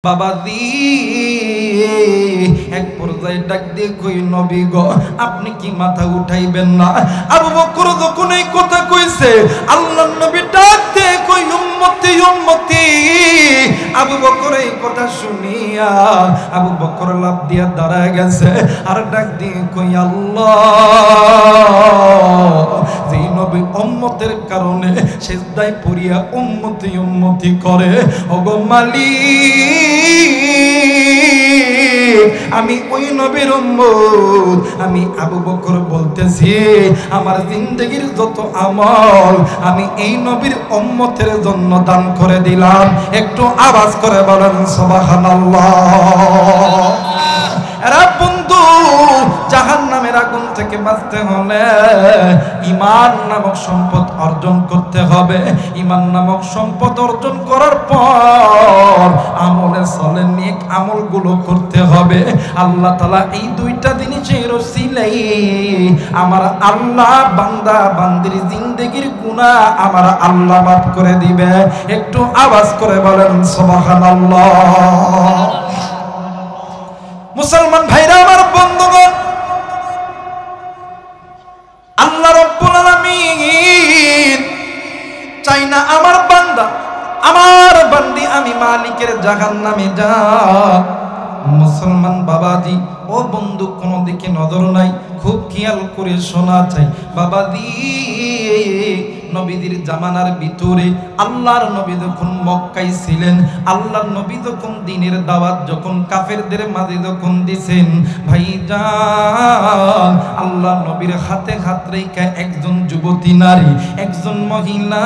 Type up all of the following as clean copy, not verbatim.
বাবাজি এক পর্যায়ে ডাক দিয়ে কই নবী গো আপনি কি মাথা উঠাইবেন না? আবু বকর যখন এই কথা কইছে আল্লাহর নবী ডাক দিয়ে কই উম্মতি উম্মতি। আবু বকর এই কথা শুনিয়া আবু বকর লাফ দিয়া দাঁড়ায় গেছে আর ডাক দিয়ে কই আল্লাহ যেই নবী উম্মতের কারণে সিজদায় পড়িয়া উম্মতি উম্মতি করে ওগো মালিক আমি ওই নবীর উম্মত। আমি আবু বকর বলতেছি আমার জিন্দেগীর যত আমল আমি এই নবীর উম্মতের জন্য দান করে দিলাম। একটু আওয়াজ করে বলেন সুবহানাল্লাহ। এরা বন্ধু জাহান্নামের আগুন থেকে বাঁচতে হলে ঈমান নামক সম্পদ অর্জন করতে হবে। ঈমান নামক সম্পদ অর্জন করার পর আমলে চলে নেক আমলগুলো করতে হবে। আল্লাহ তাআলা এই দুইটা জিনিসের ওসিলায় আমার আল্লাহ বান্দা বান্দির জিন্দেগীর গুনাহ আমার আল্লাহ মাফ করে দিবে। একটু আওয়াজ করে বলেন সুবহানাল্লাহ। মুসলমান ভাইরা আমার বন্ধুগণ, আল্লাহ রাব্বুল আলামিন চাই না আমার বান্দা আমার বান্দি আমি মালিকের জাহান্নামে যা। মুসলমান বাবাজি ও বন্ধু কোন দিকে নজর নাই, খুব খেয়াল করে শোনা চাই। বাবাজি নবীদের জামানার ভিতরে আল্লাহর নবী যখন মক্কায় ছিলেন, আল্লাহর নবী যখন দ্বীনের দাওয়াত যখন কাফেরদের মাঝে যখন দিছেন, ভাইজান আল্লাহর নবীর হাতে হাত রেখে একজন যুবতী নারী একজন মহিলা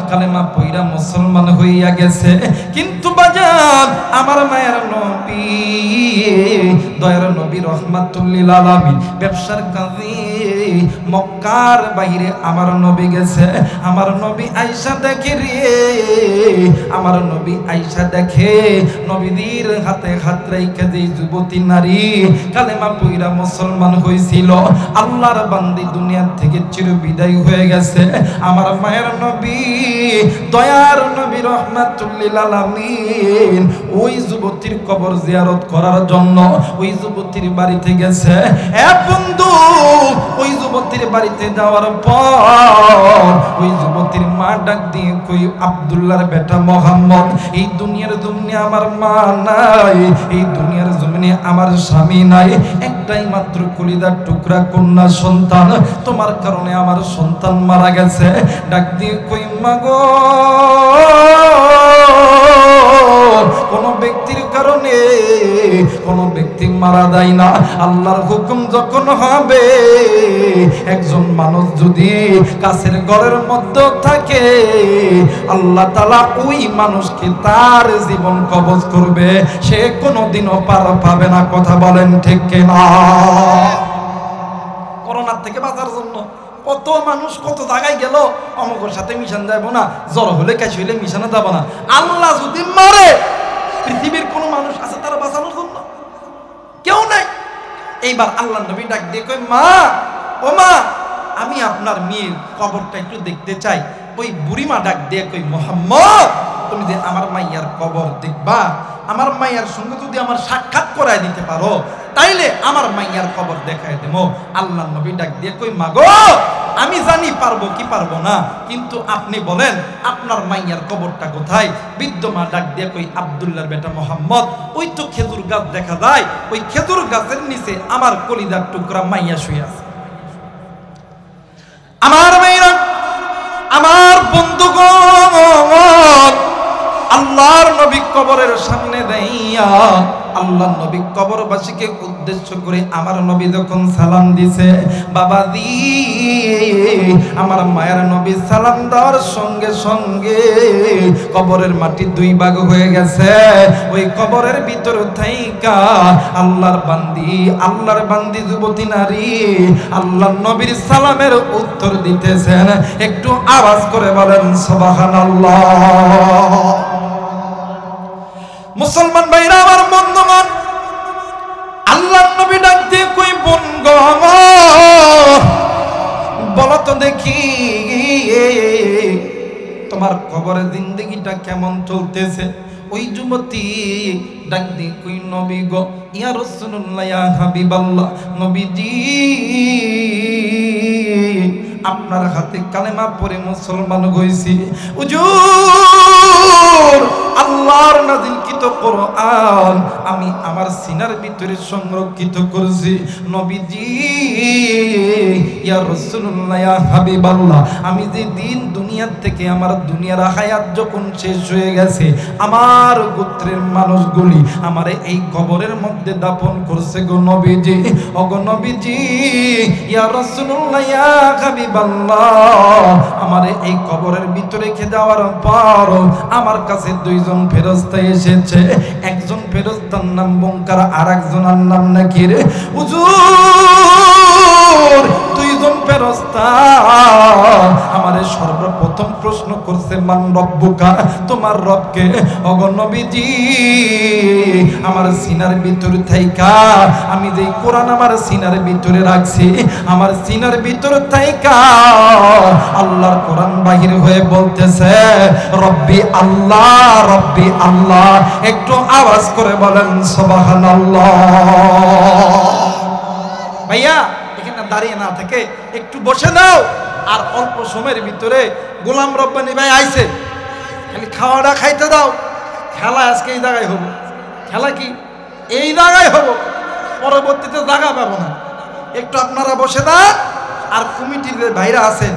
কালেমা পয়রা মুসলমান হইয়া গেছে। কিন্তু বাজান আমার মায়ের নবী দয়ার নবী রাহমাতুল লিল আলামিন ব্যবসার কাজে মক্কার বাইরে আমার নবী গেছে। আমার নবী আয়েশা দেখে রে, আমার নবী আয়েশা দেখে নবীদের হাতে হাত রেখে যে যুবতী নারী কালেমা পয়রা মুসলমান হয়েছিল, আল্লাহর বান্দি দুনিয়া থেকে চির বিদায় হয়ে গেছে। আমার মায়ের নবী দয়ার নবী রাহমাতুল লিল আলামিন ওই যুবতীর কবর জিয়ারত করার জন্য ওই যুবতীর বাড়িতে গেছে। এ বন্ধু ওই যুবতীর বাড়িতে যাওয়ার পর ওই যুবতীর মা ডাক দিয়ে কই আব্দুল্লাহর বেটা মোহাম্মদ এই দুনিয়ার জমিনে আমার মা নাই, এই দুনিয়ার জমিনে আমার স্বামী নাই, একটাই মাত্র কলিজার টুকরা কন্যা সন্তান, তোমার কারণে আমার সন্তান মারা গেছে। ডাক দিয়ে কই মা গো কোন ব্যক্তির কারণে কোন ব্যক্তি মারা যায় না। আল্লাহর হুকুম যখন হবে একজন মানুষ যদি কাছের ঘরের মধ্যে থাকে আল্লাহ তাআলা ওই মানুষকে তার জীবন কবজ করবে, সে কোনোদিনও পার পাবে না। কথা বলেন ঠিক কিনা? করোনার থেকে বাঁচার জন্য কত মানুষ কত জায়গায় গেল, অমুকের সাথে মিশন যাব না, জ্বর হলে কাশি হলে মিশানো যাব না। আল্লাহ যদি মারে পৃথিবীর কোন মানুষ আছে তারা বাঁচানোর জন্য? কেউ নাই। এইবার আল্লাহ নবী ডাক দিয়ে কই মা ও মা আমি আপনার মেয়ের কবরটা একটু দেখতে চাই। ওই বুড়িমা ডাক দিয়ে কই মুহাম্মদ তুমি যে আমার মাইয়ার কবর দেখবা, আমার মাইয়ার সঙ্গে যদি আমার সাক্ষাৎ করায় দিতে পারো তাইলে আমার মাইয়ার কবর দেখায় দেবো। আল্লাহ নবী ডাক দিয়ে কই মা গো আমি জানি পারবো কি পারবো না, কিন্তু আপনি বলেন আপনার মাইয়ার কবরটা কোথায়? বৃদ্ধ মা ডাক দিয়ে কই আব্দুল্লাহর বেটা মোহাম্মদ ওই তো খেজুর গাছ দেখা যায়, ওই খেজুর গাছের নিচে আমার কলিজার টুকরা মাইয়া শুয়ে আছে। আমার মাইয়া আমার বন্ধুগণ আল্লাহর নবী কবরের সামনে দাঁড়িয়া আল্লাহর নবী কবরবাসীকে উদ্দেশ্য করে আমার নবী যখন সালাম দিছে, বাবাজি আমার মায়ের নবী সালাম দেওয়ার সঙ্গে সঙ্গে কবরের মাটি দুই ভাগ হয়ে গেছে। ওই কবরের ভিতর থাইকা আল্লাহর বান্দি যুবতী নারী আল্লাহর নবীর সালামের উত্তর দিতেছেন। একটু আওয়াজ করে বলেন সুবহানাল্লাহ। মুসলমান ভাইরা আমার বন্ধুগণ আল্লাহর নবী ডাক দিয়ে কই বোন গো বলো তো দেখি তোমার কবরের জিন্দেগিটা কেমন চলতেছে? ওই যুবতী ডাক দি কই নবী গো ইয়া রাসূলুল্লাহ ইয়া হাবিবাল্লাহ নবীজি আপনার হাতে কালেমা পড়ে মুসলমান হইছি হুজুর আল্লাহর নাযিলকৃত কোরআন আমি আমার সিনার ভিতরে সংরক্ষিত করছি নবীজি ইয়া রাসূলুল্লাহ ইয়া হাবিবাল্লাহ আমি যে দিন দুনিয়ার থেকে আমার দুনিয়ার হায়াত যখন শেষ হয়ে গেছে আমার গোত্রের মানুষগুলি আমারে এই কবরের মধ্যে দাফন করছে গো নবীজি ওগো নবীজি ইয়া রাসূলুল্লাহ ইয়া হাবিবাল্লাহ আমারে এই কবরের ভিতরে রেখে দেওয়ার পর আমার কাছে দুইজন ফেরেশতা এসেছে একজন ফেরেশতার নাম মুনকার আর একজনের নাম নাকির হুজুর দুইজন ফেরেশতা আমারে সর্বপ্রথম প্রশ্ন করছে মান রব্বুকা তোমার রবকে ওগো নবীজি আমার সিনার ভিতর থাইকা আমি যে কোরআন আমার সিনার ভিতরে রাখছি আমার সিনার ভিতর থাইকা আল্লাহর কোরআন বাহির হয়ে বলতেছে রব্বি আল্লাহ একটু আওয়াজ করে বলেন সুবহানাল্লাহ ভাইয়া এখানে দাঁড়িয়ে না থেকে একটু বসে দাও আর অল্প সময়ের ভিতরে গোলাম রব্বানী ভাই আইছে খালি খাওয়াটা খাইতে দাও খেলা আজকে এই জায়গায় হবো খেলা কি এই জায়গায় হবো পরবর্তীতে জায়গা পাবো না একটু আপনারা বসে দাও আর কমিটির ভাইরা আছেন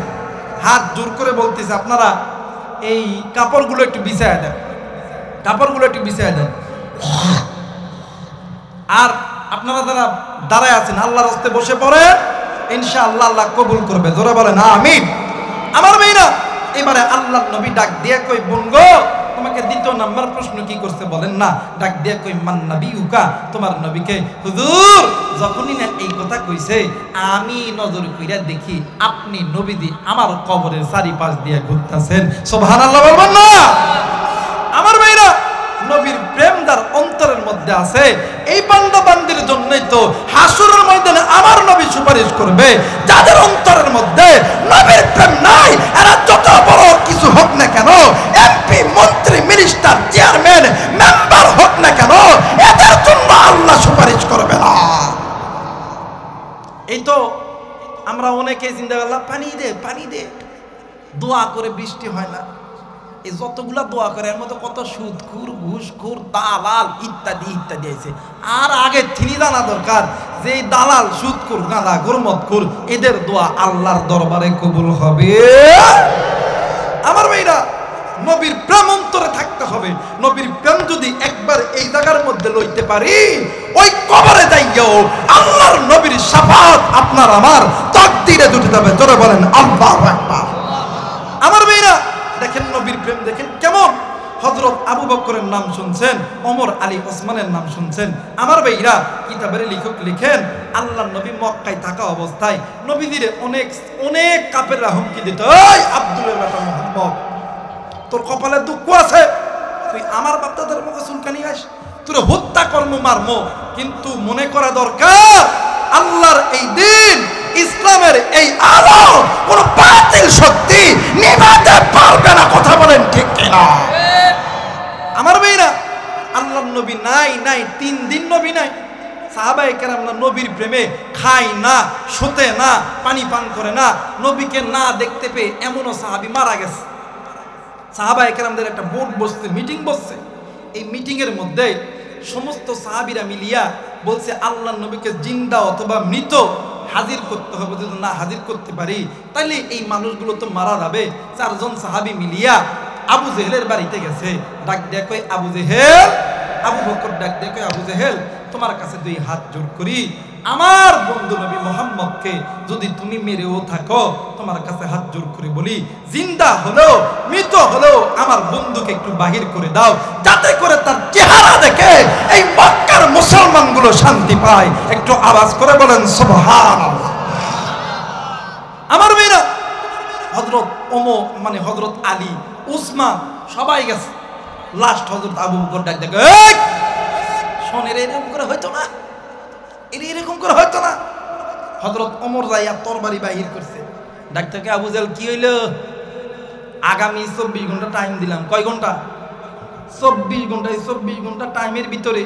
হাত জোর করে বলতেছে আপনারা এই কাপড়গুলো একটু বিছায়া দেন আর আপনারা যারা দাঁড়ায় আছেন আল্লাহর রাস্তে বসে পড়ে ইনশাআল্লাহ আল্লাহ কবুল করবে জোরে বলেন আমিন আমার ভাইরা এবারে আল্লাহর নবী ডাক দিয়ে কই বোন গো তোমাকে দ্বিতীয় নাম্বার প্রশ্ন কি করতে বলেন না ডাক দিয়ে কই মান নবিউকা তোমার নবীকে হুজুর যখনই না এই কথা কইছে আমি নজর কইরা দেখি আপনি নবীজি আমার কবরের চারিপাশ দিয়ে ঘুরতেছেন সুবহানাল্লাহ বলবেন না আমার ভাইরা নবীর প্রেম যার অন্তরের মধ্যে আছে এই বান্দা বান্দির জন্যই তো হাসরের ময়দানে আমার নবী সুপারিশ করবে যাদের অন্তরের মধ্যে নবীর প্রেম নাই এরা যত বড় কিছু হোক না কেন এমপি মন্ত্রী মিনিস্টার চেয়ারম্যান মেম্বার হোক না কেন এদের জন্য আল্লাহ সুপারিশ করবে না এই তো আমরা অনেকে চিন্তা করলাম পানি দে দোয়া করে বৃষ্টি হয় না এই যতগুলা দোয়া করে এর মধ্যে কত সুদখোর ঘুষখোর দালাল ইত্যাদি ইত্যাদি আছে আর আগে তিনি জানা দরকার যে এই দালাল সুদখোর গাঁদা গোরমতখোর এদের দোয়া আল্লাহর দরবারে কবুল হবে আমার ভাইরা নবীর প্রেম অন্তরে থাকতে হবে নবীর প্রেম যদি একবার এই জায়গার মধ্যে লইতে পারি ওই কবরে যাইও আল্লাহর নবীর শাফাত আপনার আমার তাকদীরে জুটে যাবে জোরে বলেন আল্লাহু আকবার আমার ভাইরা দেখেন নবীর প্রেম দেখেন কেমন হযরত আবু বকরের নাম শুনছেন ওমর আলী ওসমানের নাম শুনছেন আমার ভাইরা কিতাবের লেখক লিখেন আল্লাহর নবী মক্কায় থাকা অবস্থায় নবীজিরে অনেক অনেক কাফেররা হুমকি দিত এই আব্দুলের বেটা মুহাম্মদ তোর কপালে দুঃখ আছে তুই আমার বাপদাদার মুখে চুলকানি আস তোর হত্যা কর্ম মারমো কিন্তু মনে করা দরকার আল্লাহর এই দিন ইসলামের এই আলো কোন বাতিল শক্তি নিভাতে পারবে না কথা বলেন ঠিক কিনা আমার ভাইরা আল্লাহর নবী নাই 3 দিন নবী নাই সাহাবায়ে কেরামরা নবীর প্রেমে খায় না শুতে না পানি পান করে না নবীকে না দেখতে পেয়ে এমনও সাহাবী মারা গেছে সাহাবায়ে কেরামদের একটা বোর্ড বসছে মিটিং বসছে এই মিটিং এর মধ্যে সমস্ত সাহাবীরা মিলিয়া বলছে আল্লাহর নবীকে জিন্দা অথবা মৃত হাজির করতে হবে যদি না হাজির করতে পারি তাহলে এই মানুষগুলো তো মারা যাবে 4 জন সাহাবী মিলিয়া আবু জেহেলের বাড়িতে গেছে ডাক দিয়ে কই আবু জেহেল আবু বকর ডাক দিয়ে কই আবু জেহেল তোমার কাছে 2 হাত জোড় করি আমার বন্ধু নবী মুহাম্মদকে যদি তুমি মেরেও থাকো তোমার কাছে হাত জোড় করে বলি জিন্দা হলো মৃত হলো আমার বন্ধুকে একটু বাহির করে দাও যাতে করে তার চেহারা দেখে এই মক্কার মুসলমানগুলো শান্তি পায় একটু আওয়াজ করে বলেন সুবহানাল্লাহ আমার মেয়েরা হযরত ওমর মানে হযরত আলী উসমান সবাই গেছে লাস্ট হযরত আবু বকর ডাক দেখে এই শোনের এরকম করে হইতো না এরকম করে হইতো না হযরত ওমর যাইয়া তরবারি বাহির করছে ডাক থেকে আবু জেহেল কি হইল আগামী 24 ঘন্টা টাইম দিলাম কয় ঘন্টা 24 ঘন্টায় 24 ঘন্টা টাইমের ভিতরে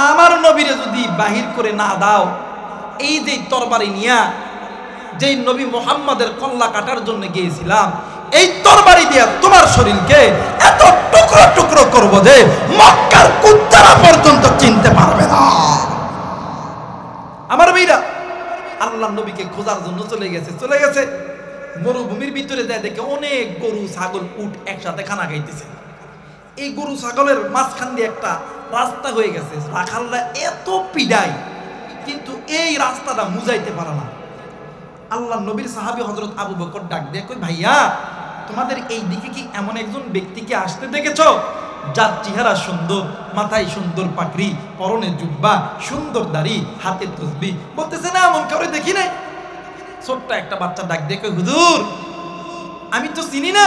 আমার নবীরে যদি বাহির করে না দাও, এই যে তরবারি নিয়া যেই নবী মুহাম্মাদের কল্লা কাটার জন্য গিয়েছিলাম, এই তরবারি দিয়ে তোমার শরীরকে এত টুকরো টুকরো করব যে মক্কার কুত্তারা পর্যন্ত চিনতে পারবে না। আমার মেয়েরা আল্লাহর নবীকে খোঁজার জন্য চলে গেছে মরুভূমির ভিতরে যায়, দেখে অনেক গরু ছাগল উট একসাথে খানা খাইতেছে। এই গরু ছাগলের মাঝখান দিয়ে একটা রাস্তা হয়ে গেছে, রাখালরা এত পিডায় কিন্তু এই রাস্তাটা মুজাইতে পারে না। আল্লাহ নবীর সাহাবী হযরত আবু বকর ডাক দিয়ে কই, ভাইয়া তোমাদের এই দিকে কি এমন একজন ব্যক্তিকে আসতে দেখেছো যার চেহারা সুন্দর, মাথায় সুন্দর পাগড়ি, পরনে জুব্বা, সুন্দর দাড়ি, হাতে তসবিহ? বলতেছে না, এমন কাউরে দেখি নাই। ছোট্ট একটা বাচ্চা ডাক দিয়ে কই, হুজুর আমি তো চিনি না,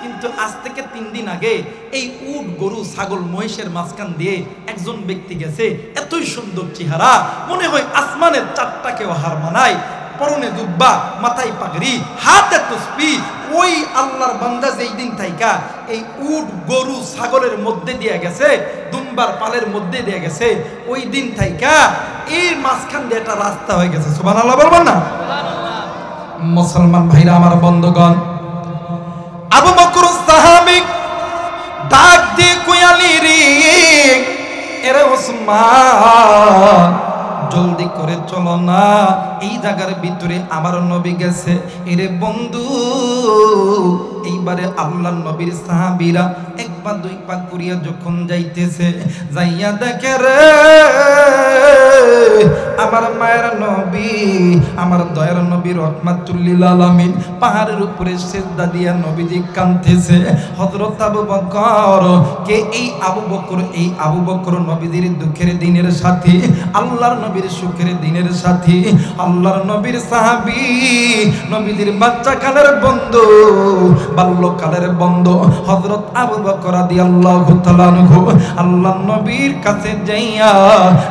কিন্তু আজ থেকে 3 দিন আগে এই উট গরু ছাগল মহিষের মাঝখান দিয়ে একজন ব্যক্তি গেছে, এতই সুন্দর চেহারা, মনে হয় আসমানের 4টাকেও হার মানায়, পরনে জুব্বা, মাথায় পাগড়ি, হাতে তসবিহ। ওই আল্লাহর বান্দা যেই দিন থাইকা এই উট গরু ছাগলের মধ্যে দিয়ে গেছে, দুম্বার পালের মধ্যে দিয়ে গেছে, ওই দিন থাইকা এর মাঝখান দিয়ে একটা রাস্তা হয়ে গেছে। সুবহানাল্লাহ বলবেন না? মুসলমান ভাইরা আমার বন্ধুগণ, আবু বকর সাহাবী ডাক দিয়ে কইয়ালি রে, এরে ওসমান জলদি করে চলো না, এই জায়গার ভিতরে আমার নবী গেছে। এরে বন্ধু, এইবারে আল্লাহর নবীর সাহাবীরা 1 পা 2 পা করিয়া যখন যাইতেছে, যাইয়া দেখে রে আমার মায়ের নবী, আমার দয়ার নবী রহমাতুল লিল আলামিন পাহাড়ের উপরে সিজদা দিয়া নবীজি কাঁদতেছে। হযরত আবু বকর কে এই আবু বকর, এই আবু বকর নবীজির দুঃখের দিনের সাথী, আল্লাহর নবীর সুখের দিনের সাথী, আল্লাহর নবীর সাহাবী, নবীজির বাচ্চাকালের বন্ধু, বাল্যকালের বন্ধু হযরত আবু বকর রাদিয়াল্লাহু তাআলা আনহু আল্লাহর নবীর কাছে যাইয়া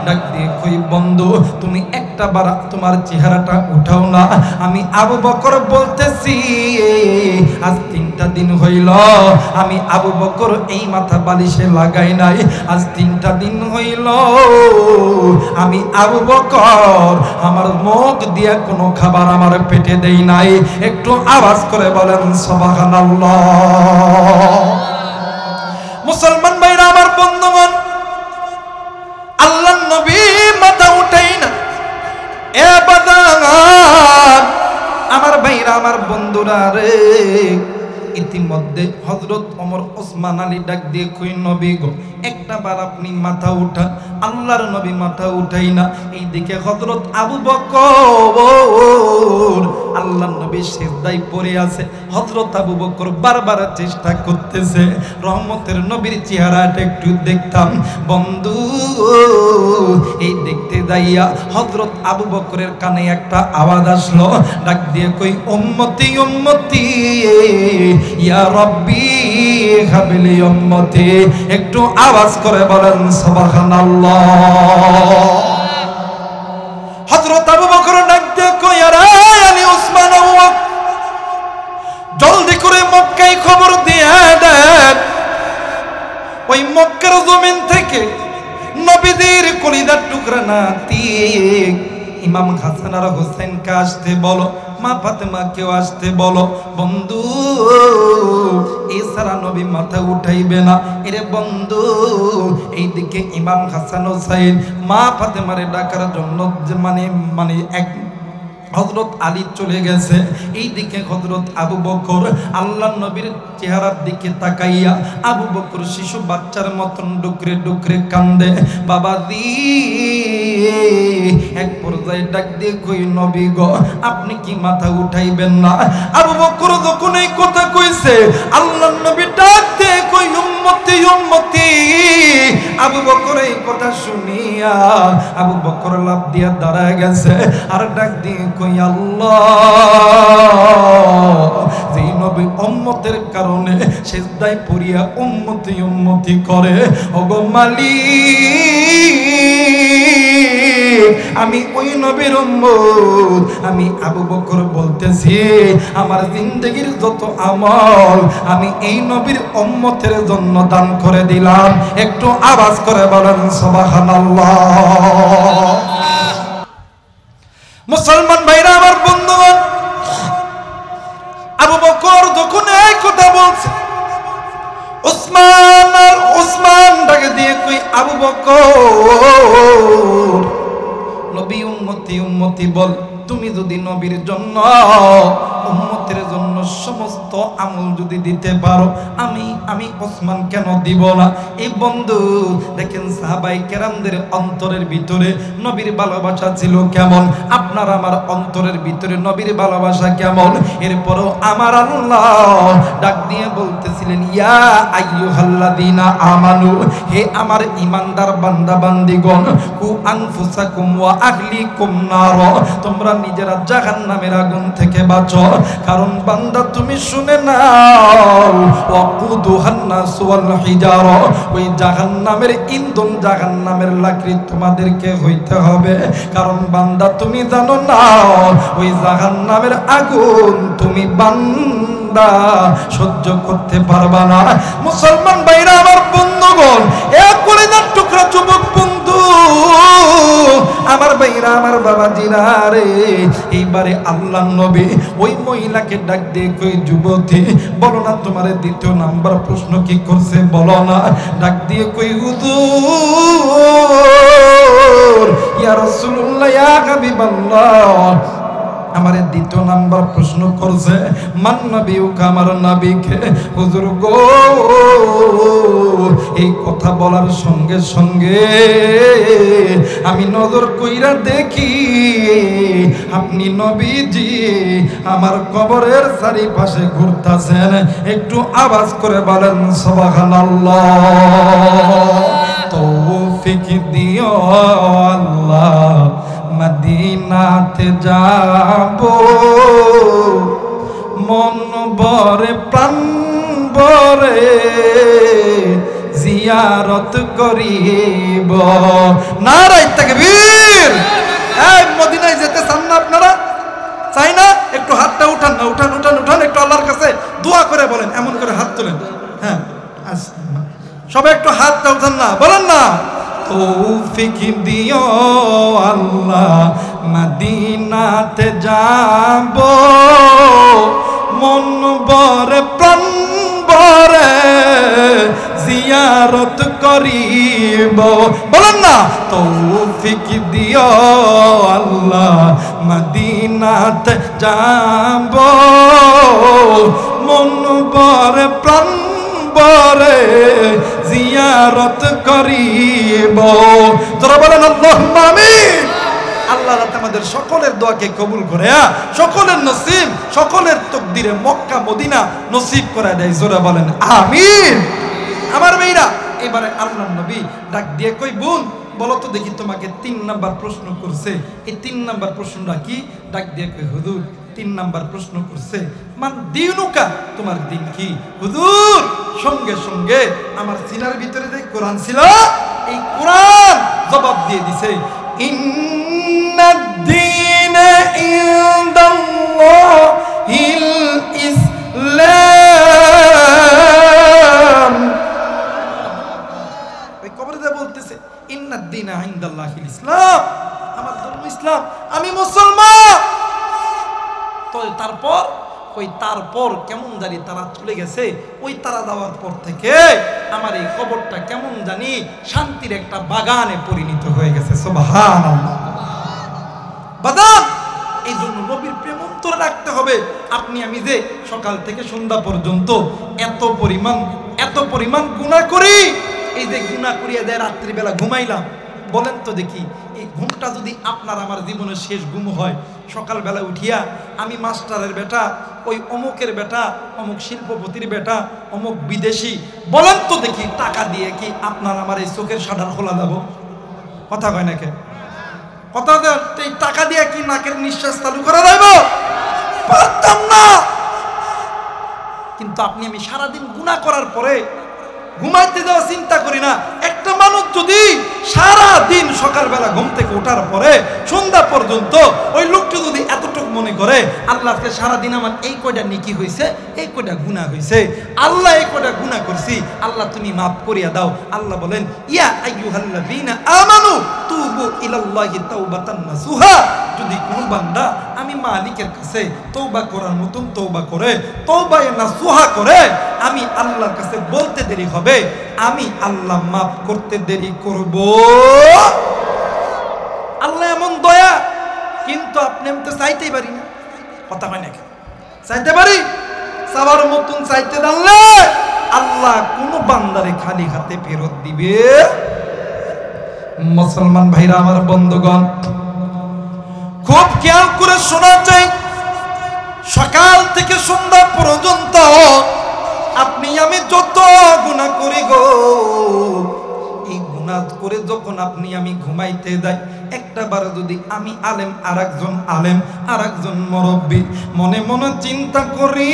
ডাক দিয়ে কই, বন্ধু তুমি একটা বার তোমার চেহারাটা উঠাও না। আমি আবু বকর বলতেছি, আজ 3টা দিন হইল আমি আবু বকর এই মাথা বালিশে লাগাই নাই, আজ 3টা দিন হইল আমি আবু বকর আমার মুখ দিয়া কোনো খাবার আমার পেটে দেই নাই। একটু আওয়াজ করে বলেন সুবহানাল্লাহ। মুসলমান ভাইরা আমার বন্ধুগণ, আল্লাহর নবী মাথা উঠাই না। এ বাজান আমার ভাইরা আমার বন্ধুরা রে, ইতিমধ্যে হযরত ওমর ওসমান আলী ডাক দিয়ে কই, নবী গো একটা বার আপনি মাথা উঠান। আল্লাহর নবী মাথা উঠাই না। এইদিকে হযরত আবু বকর আল্লাহর নবী সিজদায় পড়ে আছে। হযরত আবু বকর বারবার চেষ্টা করতেছে রহমতের নবীর চেহারাটা একটু দেখতাম। বন্ধু এই দেখতে যাইয়া হযরত আবু বকরের কানে একটা আওয়াজ আসলো, ডাক দিয়ে কই, উম্মতি উম্মতি ইয়া রাব্বি হাবলি উম্মতি। একটু আওয়াজ করে বলেন সুবহানাল্লাহ। হযরত আবু বকর ডাক দিয়ে কই, আরে আলী ওসমান, জলদি করে মক্কায় খবর দিয়ে দেন, ওই মক্কার জমিন থেকে নবীদের কলিজার টুকরা নাতি ইমাম হাসান আর হোসেন কে আসতে বলো, মা ফাতেমা কেউ আসতে বলো। বন্ধু এছাড়া নবী মাথা উঠাইবে না। এরে বন্ধু এইদিকে ইমাম হাসান হোসেন মা ফাতেমারে ডাকার জন্য মানে এক হযরত আলী চলে গেছে। এইদিকে হযরত আবু বকর আল্লাহর নবীর চেহারার দিকে তাকাইয়া আবু বকর শিশু বাচ্চার মতন ডুকরে ডুকরে কান্দে। বাবাজি এক পর্যায়ে ডাক দিয়ে কই, নবী গো আপনি কি মাথা উঠাইবেন না? আবু বকর যখন এই কথা কইছে, আল্লাহর নবী ডাক দিয়ে কই, উম্মতি উম্মতি। আবু বকর এই কথা শুনিয়া আবু বকর লাফ দিয়া দাঁড়ায় গেছে আর ডাক দিয়ে কই, আল্লাহ যেই নবী উম্মতের কারণে সিজদায় পড়িয়া উম্মতি উম্মতি করে, ওগো মালিক আমি ওই নবীর উম্মত। আমি আবু বকর বলতেছি আমার জিন্দেগীর যত আমল আমি এই নবীর উম্মতের জন্য দান করে দিলাম। একটু আওয়াজ করে বলেন সুবহানাল্লাহ। মুসলমান ভাইরা আমার বন্ধুগণ, আবু বকর যখন এই কথা বলছে, উসমান ডাকে দিয়ে কই আবু বকর নবী উম্মতি উম্মতি বল, তুমি যদি নবীর জন্য উম্মতের জন্য সমস্ত আমল যদি দিতে পারো আমি ওসমান কেন দিব না? এই বন্ধু দেখেন সাহাবায়ে কেরামদের অন্তরের ভিতরে নবীর ভালোবাসা ছিল কেমন, আপনার আমার অন্তরের ভিতরে নবীর ভালোবাসা কেমন। এরপরও আমার আল্লাহ ডাক দিয়ে বলতেছিলেন ইয়া আইয়ুহাল্লাযীনা আমানু, হে আমার ঈমানদার বান্দা বান্দিগণ, কু আনফুসাকুম ওয়া আহলিকুম নার, তোমরা নিজেরা জাহান্নামের আগুন থেকে বাঁচো। কারণ বান্দা তুমি শুনে নাও, ওয়াকুদুহান নাস ওয়াল হিজারা, ওই জাহান্নামের ইন্ধন জাহান্নামের লাকড়ি তোমাদেরকে হইতে হবে। কারণ বান্দা তুমি জানো না ওই জাহান্নামের আগুন তুমি বান্দা সহ্য করতে পারবা না। মুসলমান ভাইরা আমার বন্ধুগণ, এক কলিজার টুকরা যুবক বন্ধু আমার ভাইরা আমার বাবাজিরা রে, এইবারে আল্লাহর নবী ওই মহিলাকে ডাক দিয়ে কই যুবতী বলো না তোমার দ্বিতীয় নাম্বার প্রশ্ন কি করছে বলো না। ডাক দিয়ে কই হুজুর ইয়া রাসূলুল্লাহ ইয়া হাবিবাল্লাহ, আমার দ্বিতীয় নাম্বার প্রশ্ন করছে মান নবিয়ুকা, আমার নবীকে। হুজুর গো, এই কথা বলার সঙ্গে সঙ্গে আমি নজর কইরা দেখি আপনি নবীজি আমার কবরের চারিপাশে ঘুরতাছেন। একটু আওয়াজ করে বলেন সুবহানাল্লাহ। তৌফিক দিও আল্লাহ, মদিনাতে যাব, মন ভরে প্রাণ ভরে জিয়ারত করিব। নারে তাকবীর। এই মদিনায় যেতে চান না আপনারা? চাই না? একটু হাতটা উঠান না, উঠান উঠান উঠান, একটু আল্লাহর কাছে দোয়া করে বলেন, এমন করে হাত তোলেন। হ্যাঁ সবাই একটু হাতটা উঠান না, বলেন না তৌফিক দিও আল্লাহ, মদিনাতে যাব, মন ভরে প্রাণ ভরে জিয়ারত করিব। বলেন না তৌফিক দিও আল্লাহ, মদিনাতে যাব, মন ভরে প্রাণ ভরে জিয়ারত করিব। যারা বলেন আল্লাহুম্মা আমিন। আল্লাহ আমাদের সকলের দোয়াকে কবুল করে সকলের নসিব, সকলের তকদিরে মক্কা মদিনা নসিব করে দেয়। জোরে বলেন আমিন। আমার মেয়েরা, এবারে আল্লাহর নবী ডাক দিয়ে কই বোন বলো তো দেখি, তোমাকে 3 নাম্বার প্রশ্ন করছে, এই 3 নাম্বার প্রশ্নটা কি? ডাক দিয়ে কই হুজুর 3 নাম্বার প্রশ্ন করছে মান দিনুকা, তোমার দিন কি? হুজুর সঙ্গে সঙ্গে আমার সিনার ভিতরে যে কোরআন ছিল এই কোরআন জবাব দিয়ে দিছে ইন্নাদ দীনা ইনদাল্লাহিল ইসলাম। ওই কবরে যা বলতেছে ইন্নাদ দীনা ইনদাল্লাহিল ইসলাম, আমার ধর্ম ইসলাম, আমি মুসলমান। তো তারপর কেমন জানি তারা চলে গেছে। ওই তারা যাওয়ার পর থেকে আমার এই কবরটা কেমন জানি শান্তির একটা বাগানে পরিণত হয়ে গেছে। সুবহানাল্লাহ। বাদাম এই জন্য নবীর প্রেম অন্তরে রাখতে হবে। আপনি আমি যে সকাল থেকে সন্ধ্যা পর্যন্ত এত পরিমাণ গুনাহ করি, এই যে গুনাহ করিয়া দেয় রাত্রিবেলা ঘুমাইলাম, বলেন তো দেখি এই ঘুমটা যদি আপনার আমার জীবনের শেষ ঘুম হয়, সকালবেলা উঠিয়া আমি মাস্টারের বেটা, ওই অমুকের বেটা, অমুক শিল্পপতির বেটা, অমুক বিদেশি, বলেন তো দেখি টাকা দিয়ে কি আপনার আমার এই চোখের শাটার খোলা যাব? কথা কয় নাকি? কথা এই টাকা দিয়ে কি নাকের নিঃশ্বাস চালু করা যাব? পারতাম না। কিন্তু আপনি আমি সারাদিন গুনাহ করার পরে ঘুমাইতে যাওয়া চিন্তা করি না। একটা মানুষ যদি সারা দিন সকালবেলা ঘুম থেকে ওঠার পরে সন্ধ্যা পর্যন্ত ওই লোকটা যদি এতটুকু মনে করে আল্লাহ আজকে সারাদিন আমার এই কয়টা নেকি হয়েছে, এই কয়টা গুনাহ হয়েছে, আল্লাহ এই কয়টা গুনাহ করছি, আল্লাহ তুমি মাফ করিয়া দাও। আল্লাহ বলেন ইয়া আইয়ুহাল্লাযীনা আমানু তুবু ইলাল্লাহি তাওবাতান নাসুহা। যদি কোন বান্দা আমি মালিকের কাছে তওবা করার মতন তওবা করে, তওবায়ে নাসুহা করে, আমি আল্লাহর কাছে বলতে দেরি হবে, আমি আল্লাহ মাফ করতে দেরি করব। আল্লাহ এমন দয়া, কিন্তু আপনি আমি তো চাইতেই পারি না। কথা হয় নাকি? চাইতে পারি, সবার মতন চাইতে জানলে আল্লাহ কোন বান্দারে খালি হাতে ফেরত দিবে? মুসলমান ভাইরা আমার, বন্ধুগণ, খুব খেয়াল করে শোনা চাই। সকাল থেকে সন্ধ্যা পর্যন্ত আপনি আমি যত গুনাহ করি গো, এই গুনাহ করে যখন আপনি আমি ঘুমাইতে যাই, একটা বার যদি আমি আলেম আরেকজন আলেম আরেকজন মুরব্বি মনে মনে চিন্তা করি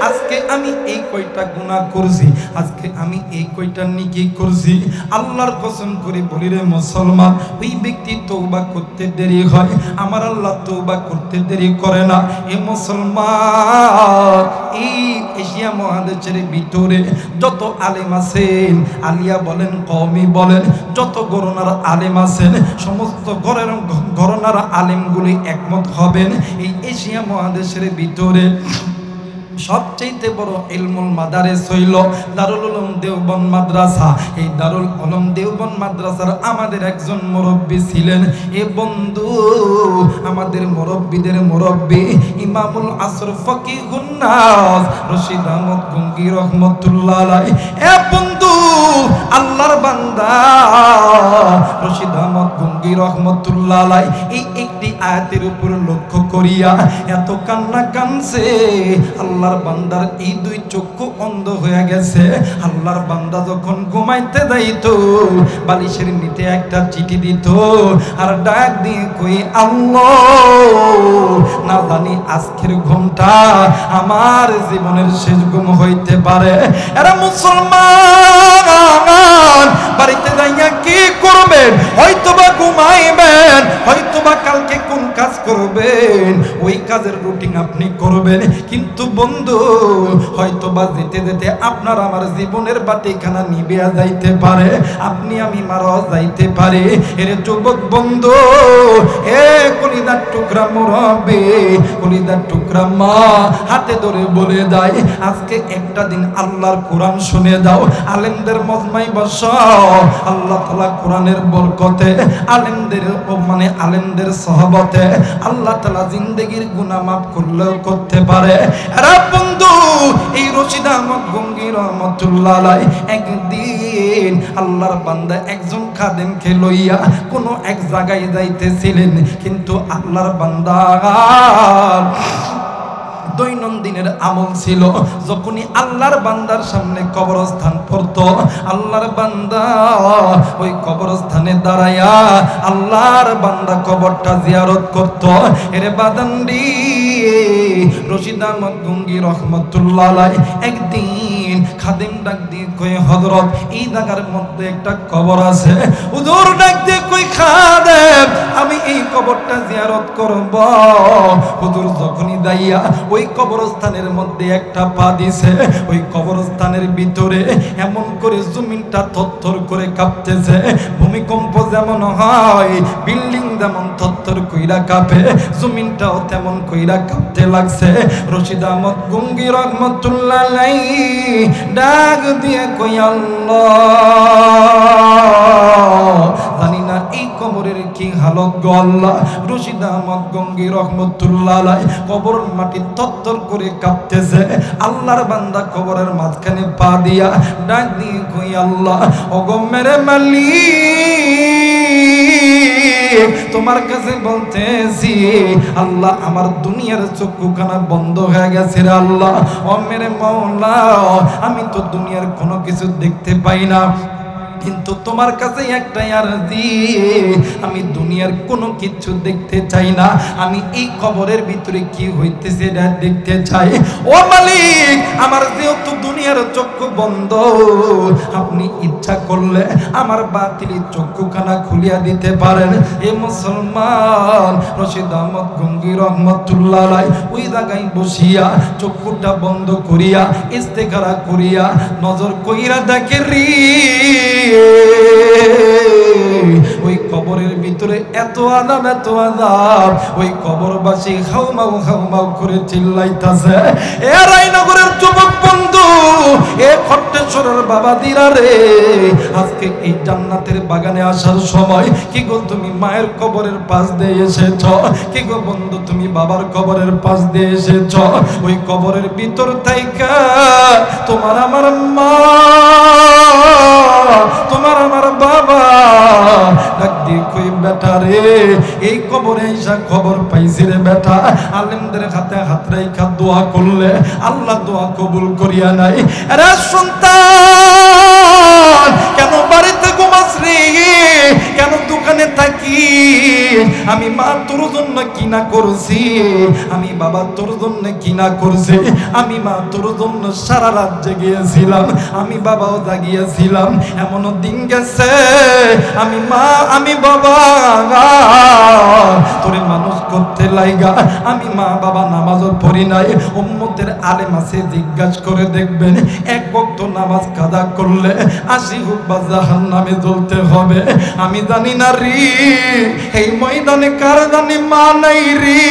আজকে আমি এই কয়টা গুনাহ করছি, আজকে আমি এই কয়টা নেকি করছি, আল্লাহর কসম করে বলি রে মুসলমান, ওই ব্যক্তি তওবা করতে দেরি হয়, আমার আল্লাহ তওবা করতে দেরি করে না। এ মুসলমান, এই এশিয়া মহাদেশের ভিতরে যত আলেম আছেন, আলিয়া বলেন কওমি বলেন, যত গরনার আলেম আছেন, সমস্ত গরনার আলেমগুলি একমত হবেন এই এশিয়া মহাদেশের ভিতরে সবচেয়ে বড় ইলমুল মাদারিস হইল দারুল উলুম দেওবন্দ মাদ্রাসা। এই দারুল উলুম দেওবন্দ মাদ্রাসার আমাদের একজন মুরব্বি ছিলেন। এ বন্ধু, আমাদের মুরব্বিদের মুরব্বি ইমামুল আসর ফকিহুন নাস রশিদ আহমদ গঙ্গি রহমাতুল্লাহ আলাইহি। এ বন্ধু, আল্লাহর বান্দা রশিদ আহমদ গঙ্গি রহমাতুল্লাহ আলাইহি এই একটি আয়াতের উপর লক্ষ্য করিয়া এত কান্না কানছে, আল্লাহর বান্দার এই দুই চক্ষু অন্ধ হয়ে গেছে। আল্লাহর বান্দা যখন ঘুমাইতে যাইতো, বালিশের নিচে একটা চিঠি দিত আর ডাক দিয়ে কই, আল্লাহ, না জানি আজকের ঘুমটা আমার জীবনের শেষ ঘুম হইতে পারে। এরা মুসলমান বাড়িতে যাইয়া কি করবেন? হয়তোবা ঘুমাইবেন, হয়তোবা কালকে কোন কাজ করবেন ওই কাজের রুটিন আপনি করবেন, কিন্তু বন্ধু হয়তোবা যেতে যেতে আপনার আমার জীবনের বাতিখানা নিভিয়া যাইতে পারে, আপনি আমি মারা যাইতে পারে। এর যুবক বন্ধু, এ কলিদার টুকরা মুরব্বি, কলিদার টুকরা মা, হাতে ধরে বলে দেয়, আজকে একটা দিন আল্লাহর কোরআন শুনে দাও, আলেমদের মজমায় বসাও। আল্লাহ তাআলা কোরআনের বরকতে, আলেমদের আলেমদের সহবতে আল্লাহ তাআলা জিন্দেগির গুনাহ মাফ করলেও করতে পারে। আরে বন্ধু, এই রশিদ আহমদ গঙ্গি রহমাতুল্লাহ আলাইহি একদিন আল্লাহর বান্দা একজন খাদেমকে লইয়া কোনো এক জায়গায় যাইতেছিলেন, কিন্তু আল্লাহর বান্দা দৈনন্দিনের আমল ছিল, যখনই আল্লাহর বান্দার সামনে কবরস্থান পড়তো, আল্লাহর বান্দা ওই কবরস্থানে দাঁড়ায়া আল্লাহর বান্দা কবরটা জিয়ারত করত। এর বাদান্ডি রশিদ আহমদ গঙ্গি রহমাতুল্লাহ আলাইহি একদিন খাদেম ডাক দিয়ে কই, হযরত, এই জায়গার মধ্যে একটা কবর আছে। হুজুর ডাক দিয়ে কই, খাদেম, আমি এই কবরটা জিয়ারত করব। হুজুর যখনই যাইয়া ওই কবরস্থানের মধ্যে একটা পা দিছে, ওই কবরস্থানের ভিতরে এমন করে জমিনটা থরথর করে কাঁপতেছে। ভূমিকম্প যেমন হয়, বিল্ডিং যেমন থরথর কইরা কাঁপে, জমিনটাও তেমন কইরা কাঁপতে লাগছে। রশিদ আহমদ গঙ্গি রহমাতুল্লাহ আলাইহি ডাক দিয়ে কই, আল্লাহ, জানি না এই কবরের কি হালত গো আল্লাহ। রশিদ আহমদ গঙ্গি রহমাতুল্লাহ আলাইহি কবরের মাটি থরথর করে কাঁপতেছে। আল্লাহর বান্দা কবরের মাঝখানে পা দিয়া ডাক দিয়ে কই, আল্লাহ, ওগো মেরে মালিক, তোমার কাছে বলতেছি, আল্লাহ, আমার দুনিয়ার চক্ষুখানা বন্ধ হয়ে গেছে রে আল্লাহ। ও মেরে মাওলা, আমি তো দুনিয়ার কোনো কিছু দেখতে পাই না, কিন্তু তোমার কাছে একটাই আরজি, আমি দুনিয়ার কোনো কিছু দেখতে চাই না, আমি এই কবরের ভিতরে কি হইতেছে এটা দেখতে চাই। ও মালিক, আমার যেহেতু দুনিয়ার চক্ষু বন্ধ, আপনি ইচ্ছা করলে আমার বাতিলের চক্ষুখানা খুলিয়া দিতে পারেন। এ মুসলমান রশিদ আহমদ গঙ্গি রহমতুল্লাহ আলাইহি ওই জায়গায় বসিয়া চক্ষুটা বন্ধ করিয়া ইস্তেখারা করিয়া নজর কইরা দেখে রে, ওই কবরের ভিতরে এত আযাব, এত আযাব, ওই কবরবাসী খাউমাউ খাউমাউ করে চিল্লাইতাছে। এ রায়নগরের যুবক বন্ধু, এ খট্টেশ্বরের বাবা দিরা রে, আজকে এই জান্নাতের বাগানে আসার সময় কি গো তুমি মায়ের কবরের পাশ দিয়ে এসেছ? কি গো বন্ধু তুমি বাবার কবরের পাশ দিয়ে এসেছ? ওই কবরের ভিতর থাইকা তোমার আমার মা, তোমার আমার বাবা ডাক দিয়ে কই বেটা রে, এই কবরে এসা খবর পাইছি রে বেটা, আলেমদের হাতে হাত রাইখা দোয়া করলে আল্লাহ দোয়া কবুল করিয়া নাই। আরে সন্তান কেন বাড়িতে ঘুমাস রে, কেন দোকানে থাকি? আমি মা তোর জন্য কিনা করছি, আমি বাবা তোর জন্য কিনা করছি, আমি মা তোর জন্য সারা রাত জেগেছিলাম, আমি বাবাও জাগিয়েছিলাম। এমন দিন গেছে আমি মা আমি বাবা তোরে মানুষ করতে লাইগা আমি মা বাবা নামাজও পড়ি নাই। উম্মতের আলেম আছে জিজ্ঞাসা করে দেখবেন, এক ওয়াক্ত নামাজ কাদা করলে 80 হুব্বা জাহান্নামে জ্বলতে হবে। আমি জানি না রে এই ময়দানে কার জানি মা নাই রে,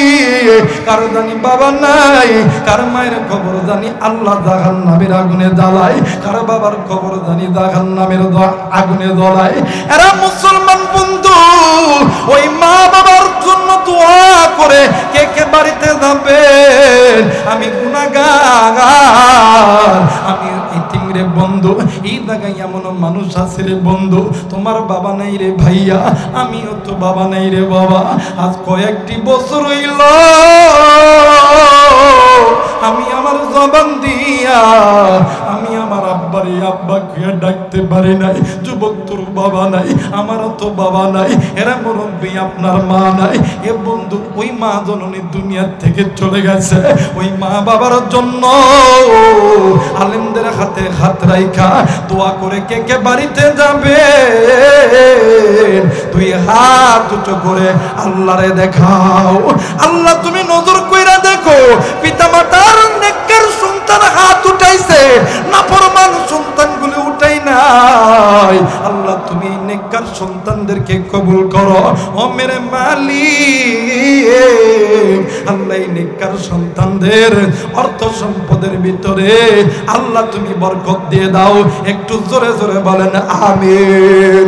কার জানি বাবা নাই, কার মায়ের কবর জানি আল্লাহ জাহান্নামের আগুনে জ্বালায়, কার বাবার কবর জানি জাহান্নামের আগুনে জ্বলায়। এরা মুসলমান বন্ধু, ওই মা বাবার জন্য দোয়া করে কে কে বাড়িতে যাবেন? আমি গুনাহগার, আমি ইতিম রে বন্ধু। এই জায়গায় এমন মানুষ আছে রে বন্ধু, তোমার বাবা নাই রে ভাইয়া, আমিও তো বাবা নাই রে বাবা। আজ কয়েকটি বছর হইল আমি আমার জবান দিয়া আমি আমার আব্বারে আব্বাকে ডাকতে পারি নাই। যুবক তোর বাবা নাই, আমারও তো বাবা নাই, এরা মুরব্বী আপনার মা নাই। এ বন্ধু ওই মা জননী দুনিয়ার থেকে চলে গেছে, ওই মা বাবার জন্য আলেমদের হাতে হাত রাইখা দোয়া করে কে কে বাড়িতে যাবে? তুই হাত উঁচু করে আল্লাহরে দেখাও। আল্লাহ তুমি নজর কইরা দেখো, পিতা মাতার নেককার সন্তান হাত উঠাইছে, নাফরমান সন্তানগুলো উঠাই নাই। আল্লাহ তুমি নেককার সন্তানদেরকে কবুল করো ও মেরে মালিক। আল্লাহ নেককার সন্তানদের অর্থ সম্পদের ভিতরে আল্লাহ তুমি বরকত দিয়ে দাও। একটু জোরে জোরে বলেন আমিন।